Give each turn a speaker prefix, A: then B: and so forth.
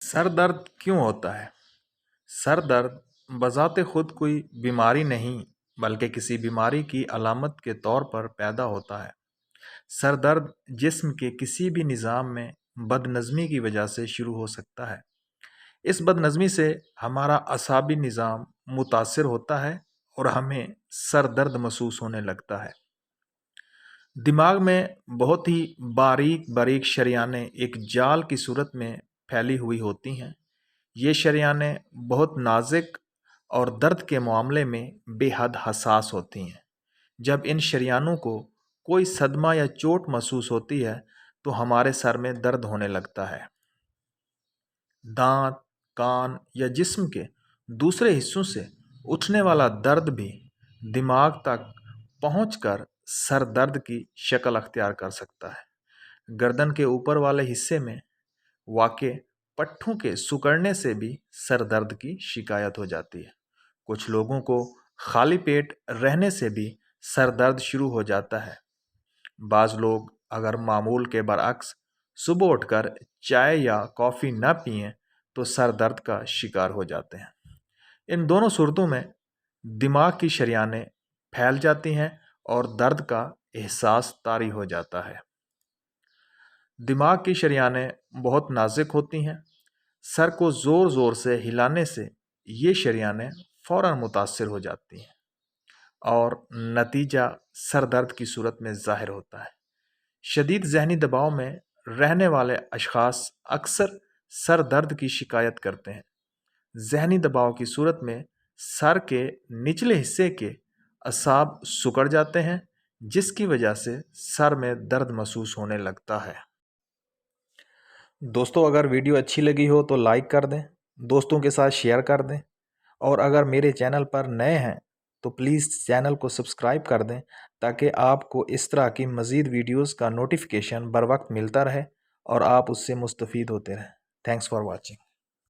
A: Sir दर्द क्यों होता है? सर दर्द बज़ाते खुद कोई बीमारी नहीं, बल्कि किसी बीमारी की अलामत के तौर पर पैदा होता है। सर दर्द जिस्म के किसी भी निज़ाम में बदनज़मी की वजह से शुरू हो सकता है। इस बदनज़मी से हमारा असाबी निज़ाम मुतासिर होता है और हमें सर दर्द महसूस होने लगता है। दिमाग में बहुत ही बारीक बारीक शरियानें एक जाल की सूरत में फैली हुई होती हैं। ये शरियानें बहुत नाजुक और दर्द के मामले में बेहद हसास होती हैं। जब इन शरियानों को कोई सदमा या चोट महसूस होती है तो हमारे सर में दर्द होने लगता है। दांत, कान या जिस्म के दूसरे हिस्सों से उठने वाला दर्द भी दिमाग तक पहुंचकर सर दर्द की शक्ल अख्तियार कर सकता है। गर्दन के ऊपर वाले हिस्से में वाक़े पट्ठों के सिकुड़ने से भी सर दर्द की शिकायत हो जाती है। कुछ लोगों को खाली पेट रहने से भी सर दर्द शुरू हो जाता है। बाज़ लोग अगर मामूल के बरअक्स सुबह उठकर चाय या कॉफ़ी न पिएं तो सर दर्द का शिकार हो जाते हैं। इन दोनों सूरतों में दिमाग की शरियानें फैल जाती हैं और दर्द का एहसास तारी हो जाता है। दिमाग की शरियानें बहुत नाजुक होती हैं। सर को ज़ोर ज़ोर से हिलाने से ये शरियानें फ़ौरन मुतासिर हो जाती हैं और नतीजा सर दर्द की सूरत में ज़ाहिर होता है। शदीद ज़हनी दबाव में रहने वाले अशख़ास अक्सर सर दर्द की शिकायत करते हैं। ज़हनी दबाव की सूरत में सर के निचले हिस्से के असाब सिकुड़ जाते हैं, जिसकी वजह से सर में दर्द महसूस होने लगता है। दोस्तों, अगर वीडियो अच्छी लगी हो तो लाइक कर दें, दोस्तों के साथ शेयर कर दें और अगर मेरे चैनल पर नए हैं तो प्लीज़ चैनल को सब्सक्राइब कर दें ताकि आपको इस तरह की मज़ीद वीडियोज़ का नोटिफिकेशन बर वक्त मिलता रहे और आप उससे मुस्तफ़ीद होते रहें। Thanks for watching.